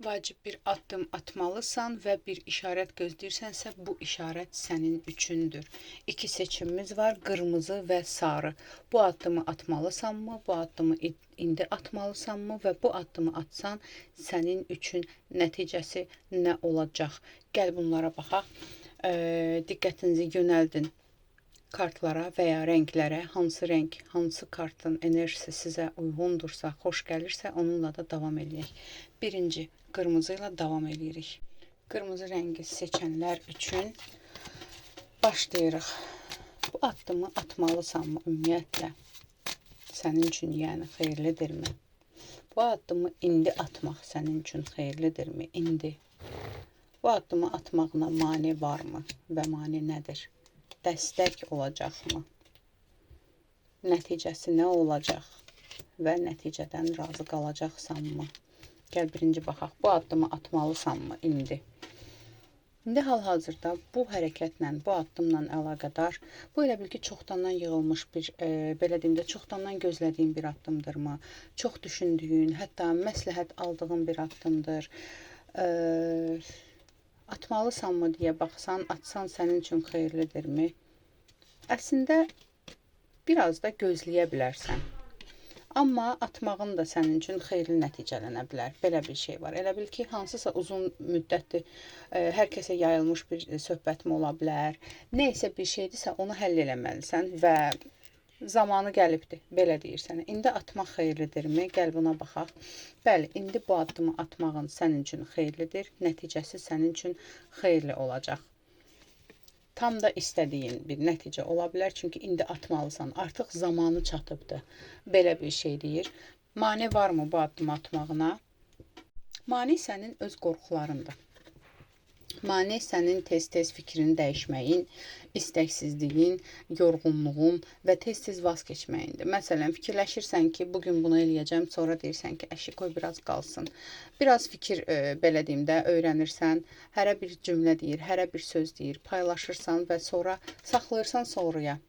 Vacib bir addım atmalısan və bir işarət gözləyirsənsə, bu işarət sənin üçündür. İki seçimimiz var, qırmızı və sarı. Bu addımı atmalısanmı, bu addımı indi atmalısanmı və bu addımı atsan sənin üçün nəticəsi nə olacaq? Gəl bunlara baxaq. Diqqətinizi yönəldin kartlara və ya rənglərə, hansı rəng, hansı kartın enerjisi sizə uyğundursa, xoş gəlirsə, onunla da davam edək. Birinci, qırmızı ilə davam edirik. Qırmızı rəngi seçənlər üçün başlayırıq. Bu addımı atmalısanmı ümumiyyətlə? Sənin üçün yəni xeyirlidirmi? Bu addımı indi atmaq sənin üçün xeyirlidirmi? İndi. Bu addımı atmağına mane varmı və mane nədir? Dəstək olacaqmı? Nəticəsi nə olacaq? Və nəticədən razı qalacaqsanmı? Gəl birinci baxaq. Bu addımı atmalısanmı indi? İndi hal-hazırda bu hərəkətlə, bu addımla əlaqədar, bu elə bil ki, çoxdandan yığılmış bir, belə deyim də, çoxdandan gözlədiyin bir addımdırmı? Çox düşündüyün, hətta məsləhət aldığın bir addımdır. Atmalısanmı deyə baxsan, atsan sənin üçün xeyirlidirmi? Əslində, biraz da gözləyə bilərsən. Amma atmağın da sənin üçün xeyirli nəticələnə bilər. Belə bir şey var. Elə bil ki, hansısa uzun müddətli, hər kəsə yayılmış bir söhbət mi ola bilər? Neysə bir şeydirsə, onu həll eləməlisən və zamanı gəlibdir, belə deyirsən. İndi atmaq xeyirlidirmi? Gəl buna baxaq. Bəli, indi bu addımı atmağın sənin üçün xeyirlidir. Nəticəsi sənin üçün xeyirli olacaq. Tam da istədiyin bir nəticə ola bilər. Çünki indi atmalısan. Artıq zamanı çatıbdır. Belə bir şey deyir. Mane varmı bu addımı atmağına? Mane sənin öz qorxularındır. Mane sənin tez-tez fikrini dəyişməyin, istəksizliyin, yorğunluğun və tez-tez vaz keçməyindir. Məsələn, fikirləşirsən ki, bugün bunu eləyəcəm, sonra deyirsən ki, əşi qoy biraz qalsın. Biraz fikir, belə deyim də, öyrənirsən, hərə bir cümlə deyir, hərə bir söz deyir, paylaşırsan və sonra saxlayırsan sonraya.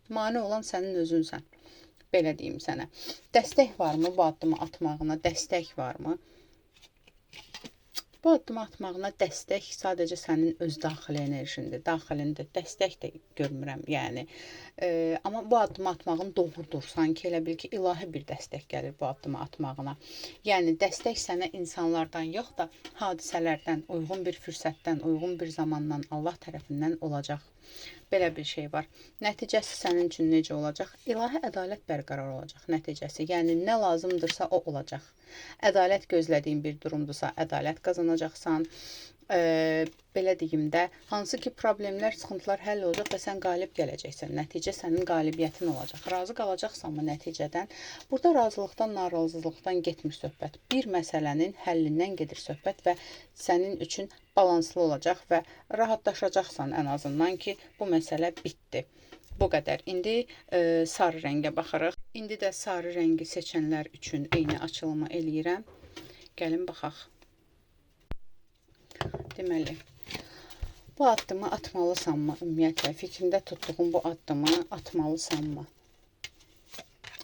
Mane olan sənin özünsən. Belə deyim sənə. Dəstək varmı bu addımı atmağına? Dəstək varmı? Bu addımı atmağına dəstək sadəcə sənin öz daxili enerjindir. Daxilində dəstək də görmürəm, yəni. Amma bu addımı atmağın doğrudur. Sanki elə bil ki, ilahi bir dəstək gəlir bu addımı atmağına. Yəni, dəstək sənə insanlardan yox da, hadisələrdən, uyğun bir fürsətdən, uyğun bir zamandan, Allah tərəfindən olacaq. Belə bir şey var. Nəticəsi sənin üçün necə olacaq? İlahi ədalət bərqərar olacaq nəticəsi. Yəni, nə lazımdırsa o olacaq. Ədalət gözlədiyin bir durumdursa, ədalət qazanacaqsan. Belə deyim də, hansı ki, problemlər, sıxıntılar həll olacaq və sən qalib gələcəksən. Nəticə sənin qalibiyyətin olacaq. Razı qalacaqsanmı nəticədən? Burada razılıqdan, narazılıqdan getmir söhbət. Bir məsələnin həllindən gedir söhbət və sənin üçün balanslı olacaq və rahatlaşacaqsan ən azından ki, bu məsələ bitdi. Bu qədər. İndi sarı rəngə baxırıq. İndi də sarı rəngi seçənlər üçün eyni açılımı eləyirəm. Gəlin baxaq. Deməli, bu addımı atmalısanmı? Ümumiyyətlə, fikrində tutduğun bu addımı atmalısanmı?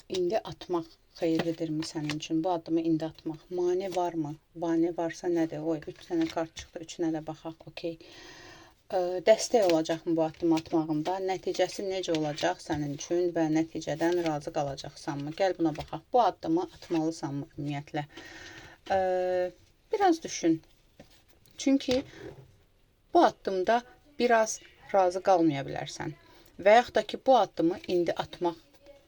İndi atmaq xeyirlidirmi sənin üçün? Bu addımı indi atmaq. Mane varmı? Mane varsa nədir? Oy, 3 dənə kart çıxdı, 3-ünə də baxaq. Okey. Dəstək olacaqmı bu addımı atmağında? Nəticəsi necə olacaq sənin üçün və nəticədən razı qalacaqsanmı? Gəl buna baxaq. Bu addımı atmalısanmı ümumiyyətlə? Biraz düşün. Çünki bu addımda biraz razı qalmaya bilərsən. Və yaxud da ki, bu addımı indi atmaq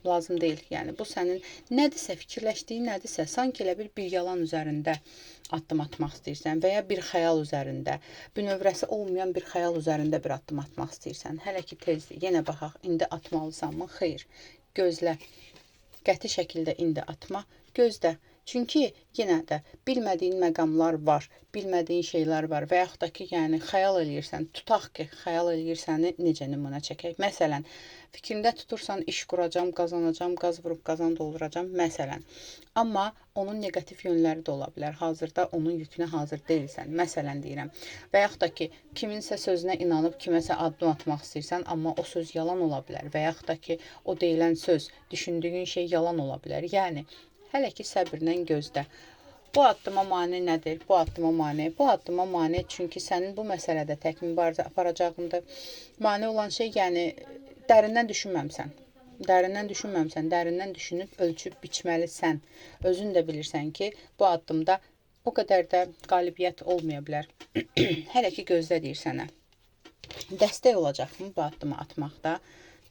lazım deyil. Yəni, bu sənin nədirsə, fikirləşdiyin nədirsə, sanki elə bir yalan üzərində addım atmaq istəyirsən və ya bir xəyal üzərində, bünövrəsi olmayan bir xəyal üzərində bir addım atmaq istəyirsən. Hələ ki, tezdir. Yenə baxaq, indi atmalısanmı? Xeyr. Gözlə. Qəti şəkildə indi atma. Gözlə. Çünki yenə də bilmədiyin məqamlar var, bilmədiyin şeylər var və yaxud da ki, yəni xəyal eləyirsən, tutaq ki, xəyal eləyirsəni necə nümunə çəkək. Məsələn, fikrində tutursan, iş quracam, qazanacam, qaz vurub qazan dolduracam, məsələn. Amma onun negativ yönləri də ola bilər. Hazırda onun yükünə hazır deyilsən. Məsələn deyirəm. Və yaxud da ki, kiminsə sözünə inanıb kiməsə addım atmaq istəyirsən, amma o söz yalan ola bilər. Və yaxud da ki, o deyilən söz, düşündüyün şey yalan ola bilər. Yəni, hələ ki, səbirlə gözlə. Bu addıma mane nədir? Bu addıma mane. Bu addıma mane çünki sənin bu məsələdə tək mübarizə aparacağında mane olan şey, yəni dərindən düşünməmsən. Dərindən düşünüb ölçüb biçməlisən. Özün də bilirsən ki, bu addımda o qədər də qalibiyyət olmaya bilər. Hələ ki gözlə deyir sənə. Dəstək olacaqmı bu addımı atmaqda?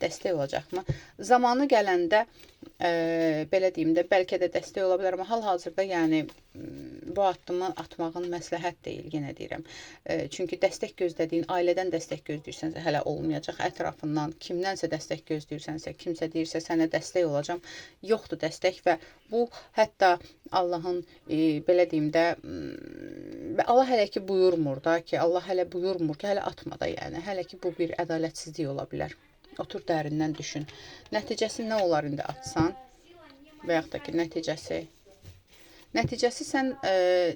Dəstək olacaqmı? Zamanı gələndə belə deyim də, bəlkə də dəstək ola bilər, amma hal-hazırda yəni bu addımı atmağın məsləhət deyil, yenə deyirəm. Çünki dəstək gözlədiyin, ailədən dəstək gözləyirsənsə hələ olmayacaq, ətrafından kimdənsə dəstək gözləyirsənsə, kimsə deyirsə sənə dəstək olacam, yoxdur dəstək və bu hətta Allahın belə deyim də, Allah hələ ki buyurmur da ki, Allah hələ buyurmur ki, hələ atma da yəni, hələ ki bu bir ədalətsizlik ola bilər. Otur dərindən düşün. Nəticəsi nə olar indi atsan və yaxud da ki, nəticəsi sən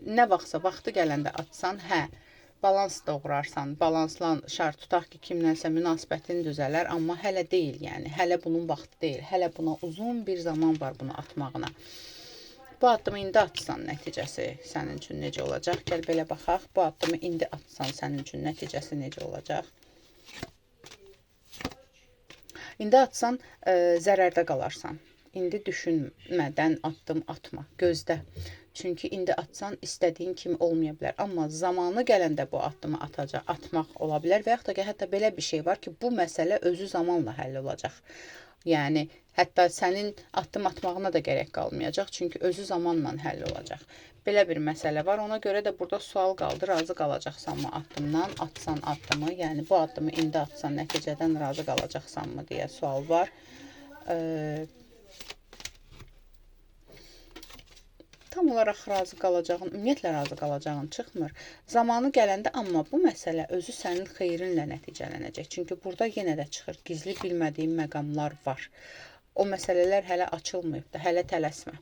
nə vaxtsa, vaxtı gələndə atsan, balans doğrarsan, balanslan şart tutaq ki, kimlənsə münasibətin düzələr, amma hələ deyil yəni, hələ bunun vaxtı deyil, hələ buna uzun bir zaman var bunu atmağına. Bu addımı indi atsan nəticəsi sənin üçün necə olacaq? Gəl belə baxaq, bu addımı indi atsan sənin üçün nəticəsi necə olacaq? İndi atsan zərərdə qalarsan. İndi düşünmədən addım atma, gözlə. Çünki indi atsan istədiyin kimi olmaya bilər. Amma zamanı gələndə bu addımı atmaq ola bilər və yaxud da ki, hətta belə bir şey var ki, bu məsələ özü zamanla həll olacaq. Yəni, hətta sənin addım atmağına da gərək qalmayacaq, çünki özü zamanla həll olacaq. Belə bir məsələ var, ona görə də burada sual qaldı, razı qalacaqsanmı addımdan, atsan addımı, yəni bu addımı indi atsan nəticədən razı qalacaqsanmı deyə sual var. Tam olaraq razı qalacağın, ümumiyyətlə razı qalacağın çıxmır. Zamanı gələndə amma bu məsələ özü sənin xeyrinlə nəticələnəcək. Çünki burada yenə də çıxır, gizli bilmədiyin məqamlar var. O məsələlər hələ açılmayıb da, hələ tələsmə.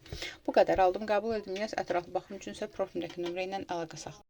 Bu qədər aldım, qəbul edilməyəs, ətraflı baxım üçünsə profilimdəki nömrə ilə əlaqə saxla.